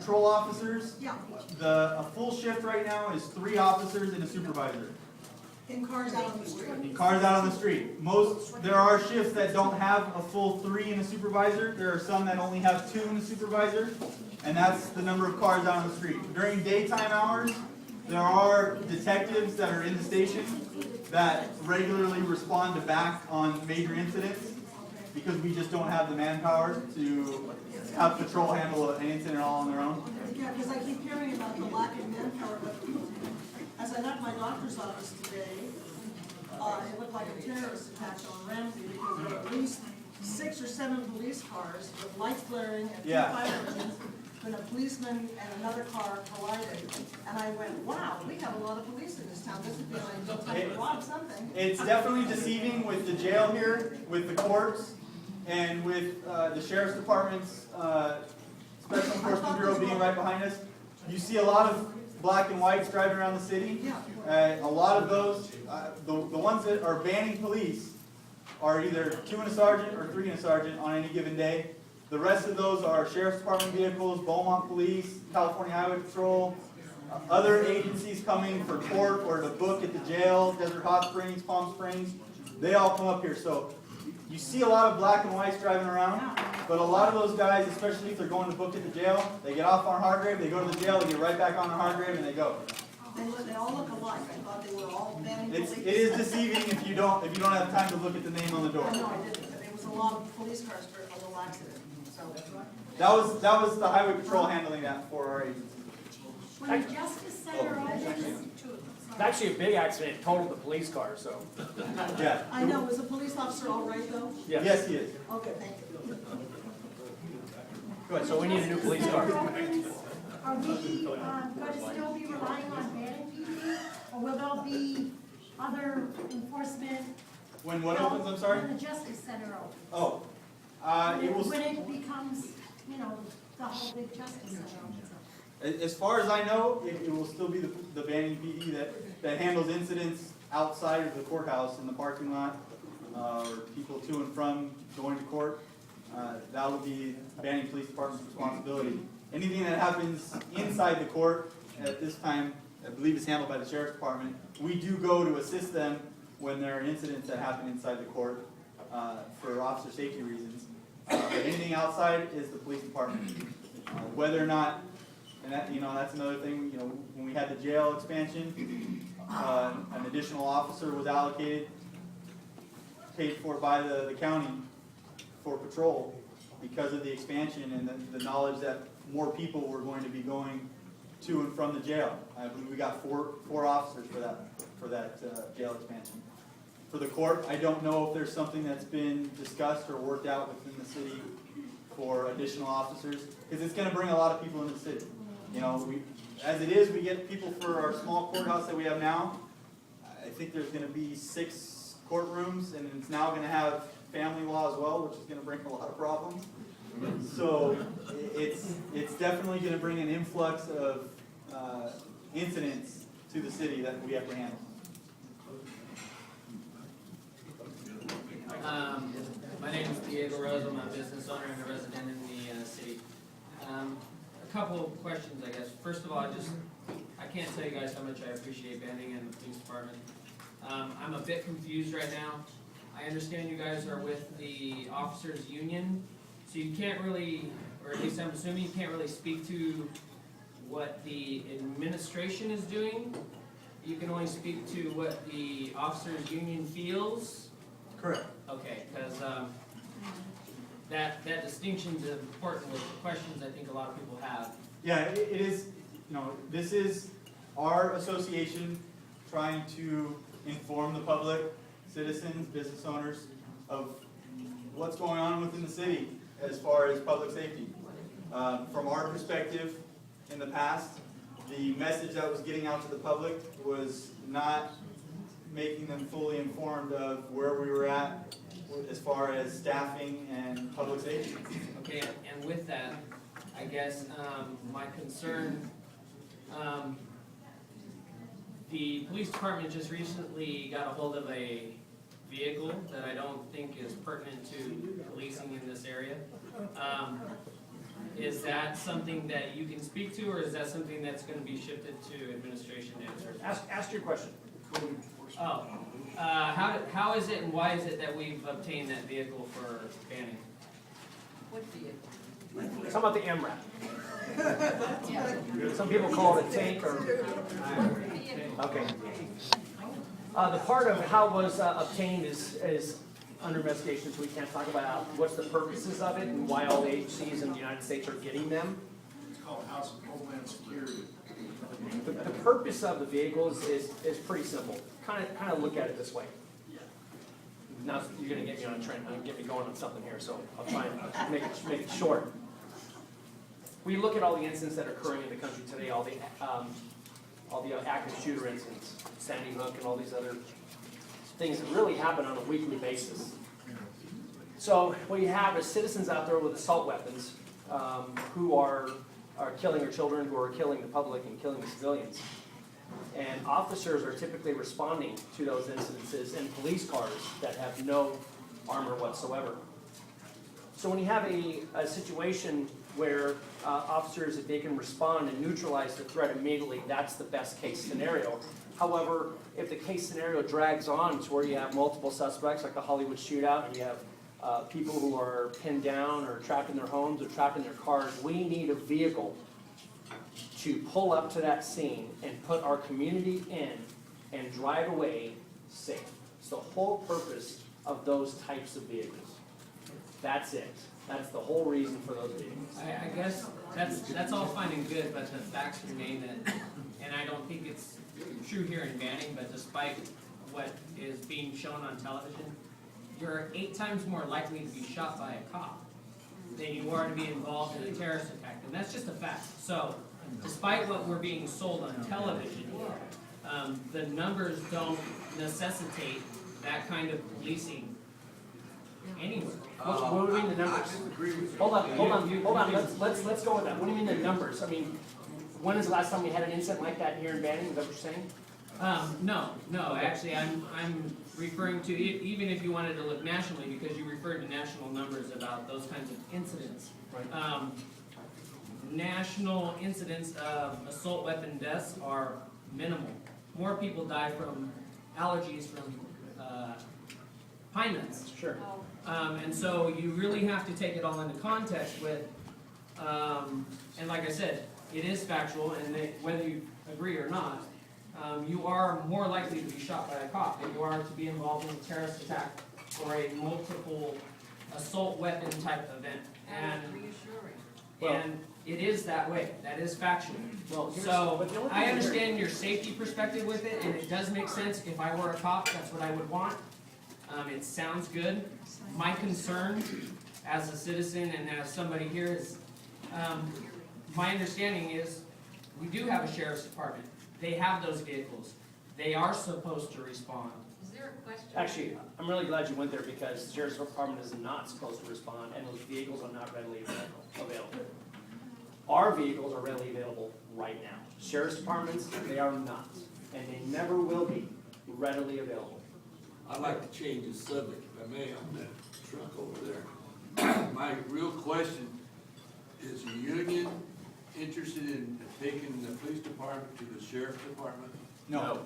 patrol officers, Yeah, a full shift right now is 3 officers and a supervisor. in cars out on the street. And cars out on the street. There are shifts that don't have a full 3 and a supervisor. There are some that only have 2 and a supervisor. And that's the number of cars out on the street. During daytime hours, there are detectives that are in the station that regularly respond to back on major incidents because we just don't have the manpower to have patrol handle an incident all on their own. Yeah, because I keep hearing about the lack of manpower, but as I left my doctor's office today, it looked like a terrorist attack on Ramsey because there were at least 6 or 7 police cars with lights flaring and 2 fire engines. When a policeman and another car collided, and I went, wow, we have a lot of police in this town. This would be like time to rob something. It's definitely deceiving with the jail here, with the courts, and with the sheriff's department's special enforcement bureau being right behind us. You see a lot of black and whites driving around the city. A lot of those, the ones that are banning police are either 2 and a sergeant or 3 and a sergeant on any given day. The rest of those are sheriff's department vehicles, Beaumont Police, California Highway Patrol, other agencies coming for court or to book at the jail, Desert Hot Springs, Palm Springs. They all come up here. So you see a lot of black and whites driving around, but a lot of those guys, especially if they're going to book at the jail, they get off on Hargrave, they go to the jail, they get right back on Hargrave, and they go. They all look alike. I thought they were all banning police. It is deceiving if you don't have time to look at the name on the door. I know I didn't, but there was a lot of police cars for a little accident. So That was the highway patrol handling that for our agency. When the Justice Center opens, It's actually a big accident, it totaled the police car, so. Yeah. I know, was the police officer all right though? Yes, he is. Okay, thank you. Good. So we need a new police car. are we going to still be relying on banning PD? Or will there be other enforcement? When what opens, I'm sorry? When the Justice Center opens? Oh, it will. When it becomes, the whole big Justice Center opens. As far as I know, it will still be the banning PD that handles incidents outside of the courthouse in the parking lot, or people to and from going to court. That will be banning police department's responsibility. Anything that happens inside the court at this time, I believe is handled by the sheriff's department. We do go to assist them when there are incidents that happen inside the court for officer safety reasons. But anything outside is the police department. Whether or not, and that's another thing. When we had the jail expansion, an additional officer was allocated, paid for by the county for patrol because of the expansion and the knowledge that more people were going to be going to and from the jail. I believe we got four officers for that jail expansion. For the court, I don't know if there's something that's been discussed or worked out within the city for additional officers, because it's going to bring a lot of people in the city. As it is, we get people for our small courthouse that we have now. I think there's going to be 6 courtrooms, and it's now going to have family law as well, which is going to bring a lot of problems. So it's definitely going to bring an influx of incidents to the city that we have to handle. My name is Diego Rose. I'm a business owner and a resident in the city. A couple of questions, I guess. First of all, I can't tell you guys how much I appreciate banding in the police department. I'm a bit confused right now. I understand you guys are with the officers union, so you can't really, or at least I'm assuming you can't really speak to what the administration is doing. You can only speak to what the officers union feels. Correct. Okay, because that distinction is important with the questions I think a lot of people have. Yeah, it is. This is our association trying to inform the public, citizens, business owners, of what's going on within the city as far as public safety. From our perspective, in the past, the message that was getting out to the public was not making them fully informed of where we were at as far as staffing and public safety. Okay, and with that, I guess my concern, the police department just recently got a hold of a vehicle that I don't think is pertinent to policing in this area. Is that something that you can speak to, or is that something that's gonna be shifted to administration to answer? Ask your question. Oh, how is it and why is it that we've obtained that vehicle for banning? What vehicle? Talk about the MRAP. Some people call it a tank or, okay. The part of how it was obtained is under investigation, so we can't talk about what's the purposes of it and why all the agencies in the United States are getting them. It's called House of Homeland Security. The purpose of the vehicles is pretty simple. Kind of look at it this way. Now, you're gonna get me on a trend, get me going on something here, so I'll try and make it short. We look at all the incidents that are occurring in the country today, all the active shooter incidents, Sandy Hook and all these other things that really happen on a weekly basis. So what you have is citizens out there with assault weapons who are killing our children, who are killing the public and killing the civilians. And officers are typically responding to those incidences in police cars that have no armor whatsoever. So when you have a situation where officers, if they can respond and neutralize the threat immediately, that's the best case scenario. However, if the case scenario drags on to where you have multiple suspects, like the Hollywood shootout, and you have people who are pinned down or trapped in their homes or trapped in their cars, we need a vehicle to pull up to that scene and put our community in and drive away safe. It's the whole purpose of those types of vehicles. That's it. That's the whole reason for those vehicles. I guess that's all fine and good, but the facts remain that, and I don't think it's true here in Banning, but despite what is being shown on television, you're 8 times more likely to be shot by a cop than you are to be involved in a terrorist attack, and that's just a fact. So, despite what we're being sold on television, the numbers don't necessitate that kind of policing anywhere. What do you mean the numbers? Hold on, let's go with that. What do you mean the numbers? I mean, when is the last time we had an incident like that here in Banning? Is that what you're saying? No, actually, I'm referring to, even if you wanted to look nationally, because you referred to national numbers about those kinds of incidents. Right. National incidents of assault weapon deaths are minimal. More people die from allergies from pine nuts. Sure. And so you really have to take it all into context with, and like I said, it is factual, and whether you agree or not, you are more likely to be shot by a cop than you are to be involved in a terrorist attack or a multiple assault weapon type event. And it is that way. That is factual. So I understand your safety perspective with it, and it does make sense. If I were a cop, that's what I would want. It sounds good. My concern as a citizen and as somebody here is, my understanding is we do have a sheriff's department. They have those vehicles. They are supposed to respond. Is there a question? Actually, I'm really glad you went there because the Sheriff's Department is not supposed to respond and those vehicles are not readily available. Our vehicles are readily available right now. Sheriff's Departments, they are not, and they never will be readily available. I'd like to change the subject, if I may, on that truck over there. My real question, is the union interested in taking the police department to the sheriff's department? No.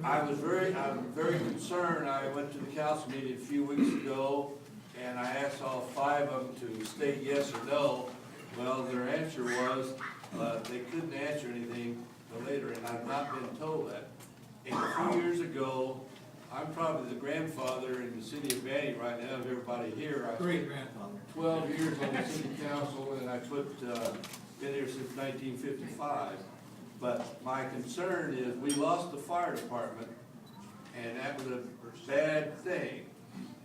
I'm very concerned. I went to the council meeting a few weeks ago, and I asked all 5 of them to state yes or no. Well, their answer was, they couldn't answer anything till later, and I've not been told that. And a few years ago, I'm probably the grandfather in the city of Banning right now of everybody here. I spent 12 years on the city council, and I been here since 1955. But my concern is, we lost the fire department, and that was a bad thing.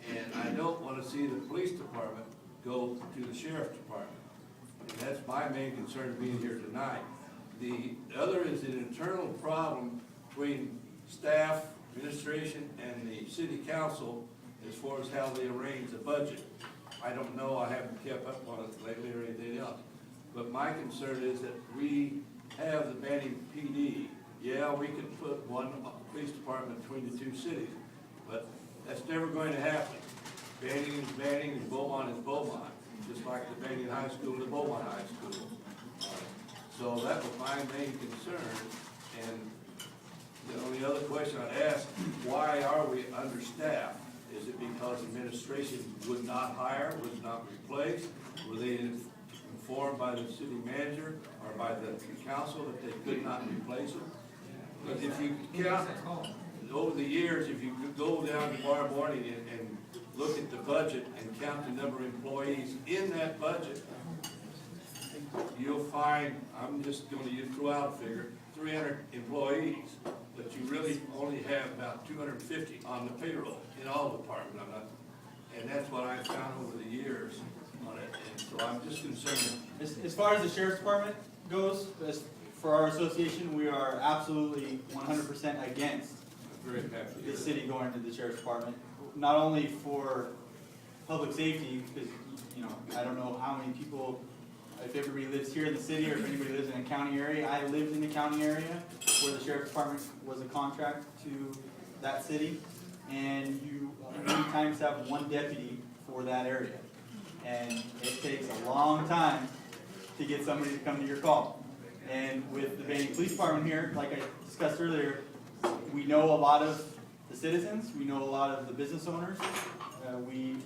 And I don't want to see the police department go to the sheriff's department. And that's my main concern being here tonight. The other is an internal problem between staff, administration, and the city council as far as how they arrange the budget. I don't know, I haven't kept up on it lately or anything else. But my concern is that we have the Banning PD. Yeah, we could put one police department between the 2 cities, but That's never going to happen. Banning is banning, and Beaumont is Beaumont, just like the Banning High School to Beaumont High School. So that was my main concern, and the only other question I'd ask, why are we understaffed? Is it because administration would not hire, would not replace? Were they informed by the city manager or by the council that they could not replace them? But if you count, over the years, if you could go down tomorrow morning and look at the budget and count the number of employees in that budget, you'll find, I'm just going to throw out a figure, 300 employees, but you really only have about 250 on the payroll in all departments. And that's what I've found over the years on it, and so I'm just concerned. As far as the sheriff's department goes, for our association, we are absolutely 100% against I'm very happy. the city going to the sheriff's department. Not only for public safety, because, you know, I don't know how many people, if everybody lives here in the city or if anybody lives in a county area. I lived in the county area where the sheriff's department was a contract to that city. And you many times have one deputy for that area. And it takes a long time to get somebody to come to your call. And with the Banning Police Department here, like I discussed earlier, we know a lot of the citizens, we know a lot of the business owners, we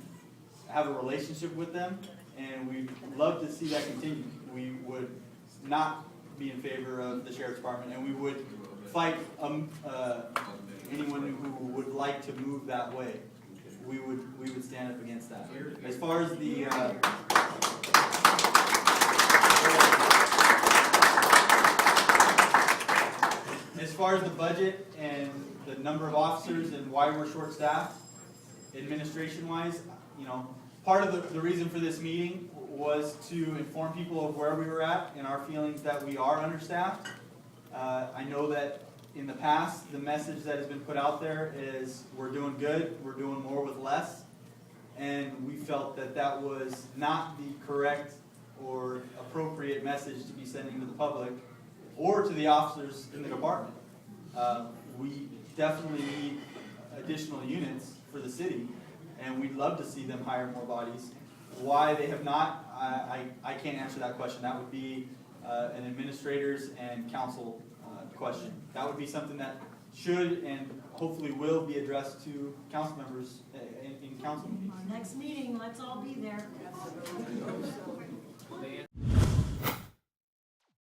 have a relationship with them, and we'd love to see that continue. We would not be in favor of the sheriff's department, and we would fight anyone who would like to move that way. We would stand up against that. As far as the budget and the number of officers and why we're short-staffed, administration-wise, you know, part of the reason for this meeting was to inform people of where we were at and our feelings that we are understaffed. I know that in the past, the message that has been put out there is we're doing good, we're doing more with less, and we felt that that was not the correct or appropriate message to be sending to the public or to the officers in the department. We definitely need additional units for the city, and we'd love to see them hire more bodies. Why they have not, I can't answer that question. That would be an administrators and council question. That would be something that should and hopefully will be addressed to council members in council meetings. Next meeting, let's all be there.